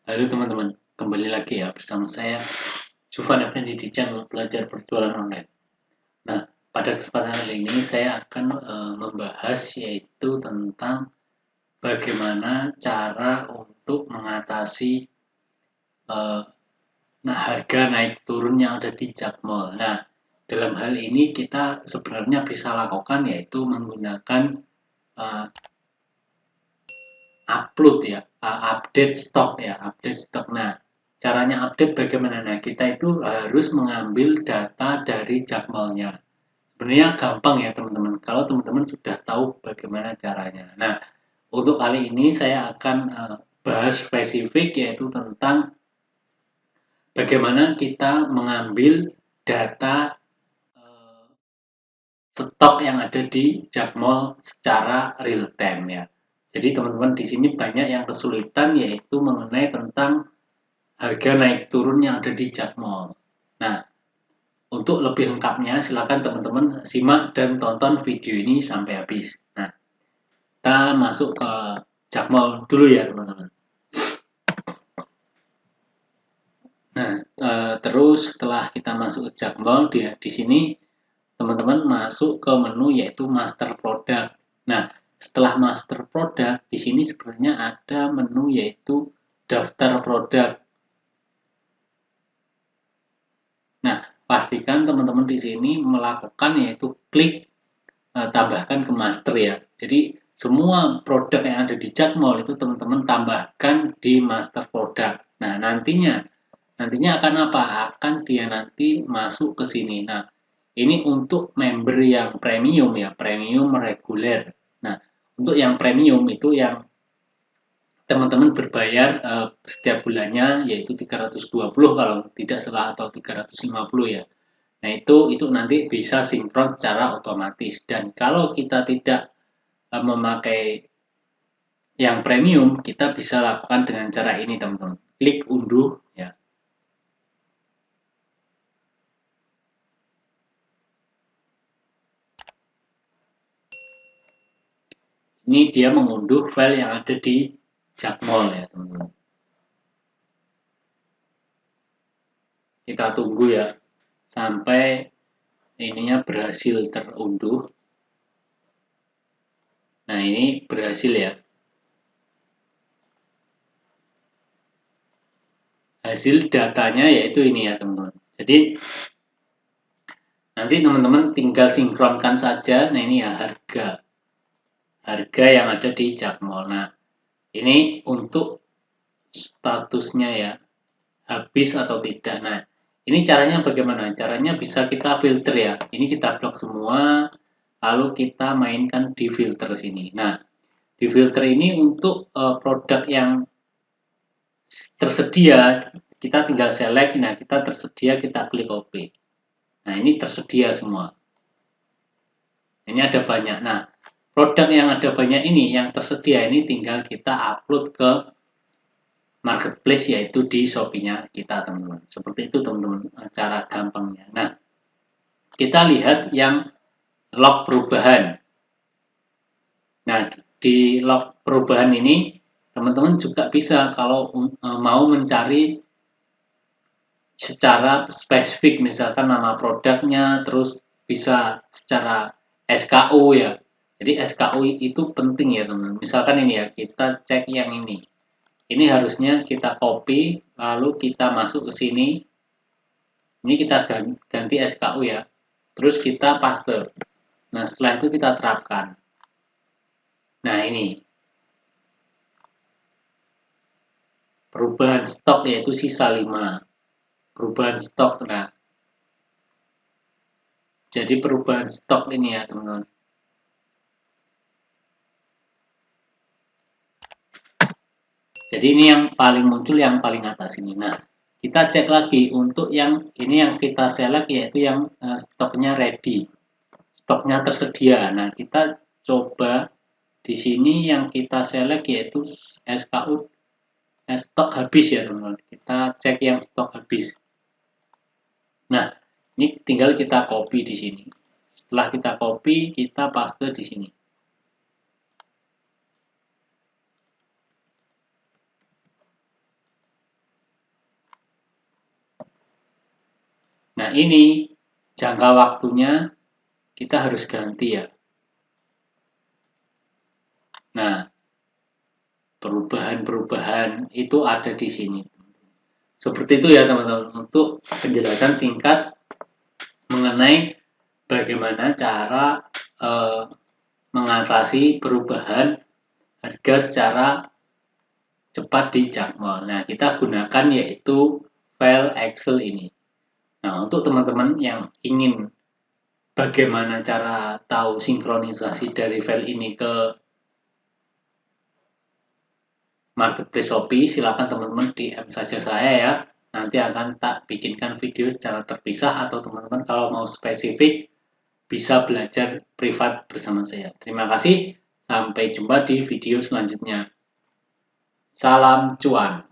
Halo teman-teman, kembali lagi ya bersama saya Zufan Effendi di channel Belajar Berjualan Online. Nah, pada kesempatan kali ini saya akan membahas yaitu tentang bagaimana cara untuk mengatasi eh, harga naik turun yang ada di Jakmall. Nah, dalam hal ini kita sebenarnya bisa lakukan yaitu menggunakan eh, upload ya, update stok ya, update stok. Nah, caranya update bagaimana? Nah, kita itu harus mengambil data dari Jakmalnya. Sebenarnya gampang ya teman-teman, kalau teman-teman sudah tahu bagaimana caranya. Nah, untuk kali ini saya akan bahas spesifik yaitu tentang bagaimana kita mengambil data eh, stok yang ada di Jakmall secara real time ya. Jadi teman-teman di sini banyak yang kesulitan yaitu mengenai tentang harga naik turun yang ada di Jakmall. Nah, untuk lebih lengkapnya silakan teman-teman simak dan tonton video ini sampai habis. Nah, kita masuk ke Jakmall dulu ya teman-teman. Nah, terus setelah kita masuk ke Jakmall di sini teman-teman masuk ke menu yaitu Master Product. Nah, setelah Master Product di sini sebenarnya ada menu yaitu Daftar Produk. Nah, pastikan teman-teman di sini melakukan yaitu klik tambahkan ke master ya. Jadi semua produk yang ada di Jakmall itu teman-teman tambahkan di master produk. Nah, nantinya akan apa? Akan dia nanti masuk ke sini. Nah, ini untuk member yang premium ya, premium reguler. Nah, untuk yang premium itu yang teman-teman berbayar setiap bulannya yaitu 320 kalau tidak salah atau 350 ya. Nah, itu nanti bisa sinkron secara otomatis dan kalau kita tidak memakai yang premium, kita bisa lakukan dengan cara ini, teman-teman. Klik unduh ya. Ini dia mengunduh file yang ada di Jakmall ya, teman-teman. Kita tunggu ya sampai ininya berhasil terunduh. Nah, ini berhasil ya. Hasil datanya yaitu ini ya, teman-teman. Jadi nanti teman-teman tinggal sinkronkan saja. Nah, ini ya harga yang ada di Jakmall. Nah, ini untuk statusnya ya, habis atau tidak. Nah, ini caranya bagaimana? Caranya bisa kita filter ya. Ini kita blok semua, lalu kita mainkan di filter sini. Nah, di filter ini untuk produk yang tersedia, kita tinggal select. Nah, kita tersedia, kita klik OK. Nah, ini tersedia semua. Ini ada banyak. Nah, produk yang ada banyak ini, yang tersedia ini tinggal kita upload ke marketplace yaitu di Shopee-nya kita teman-teman. Seperti itu teman-teman cara gampangnya. Nah, kita lihat yang log perubahan. Nah, di log perubahan ini teman-teman juga bisa kalau mau mencari secara spesifik misalkan nama produknya terus bisa secara SKU ya. Jadi SKU itu penting ya teman-teman. Misalkan ini ya, kita cek yang ini. Ini harusnya kita copy lalu kita masuk ke sini. Ini kita ganti SKU ya. Terus kita paste. Nah, setelah itu kita terapkan. Nah, ini perubahan stok yaitu sisa 5. Perubahan stok. Nah, jadi perubahan stok ini ya, teman-teman. Jadi ini yang paling muncul yang paling atas ini. Nah, kita cek lagi untuk yang ini yang kita select yaitu yang stoknya ready. Stoknya tersedia. Nah, kita coba di sini yang kita select yaitu SKU stok habis ya, teman-teman. Kita cek yang stok habis. Nah, ini tinggal kita copy di sini. Setelah kita copy, kita paste di sini. Nah, ini jangka waktunya kita harus ganti ya. Nah, perubahan-perubahan itu ada di sini. Seperti itu ya teman-teman, untuk penjelasan singkat mengenai bagaimana cara mengatasi perubahan harga secara cepat di Jaqmal. Nah, kita gunakan yaitu file Excel ini. Nah, untuk teman-teman yang ingin bagaimana cara tahu sinkronisasi dari file ini ke marketplace Shopee, silakan teman-teman DM saja saya ya. Nanti akan tak bikinkan video secara terpisah, atau teman-teman kalau mau spesifik bisa belajar privat bersama saya. Terima kasih, sampai jumpa di video selanjutnya. Salam cuan.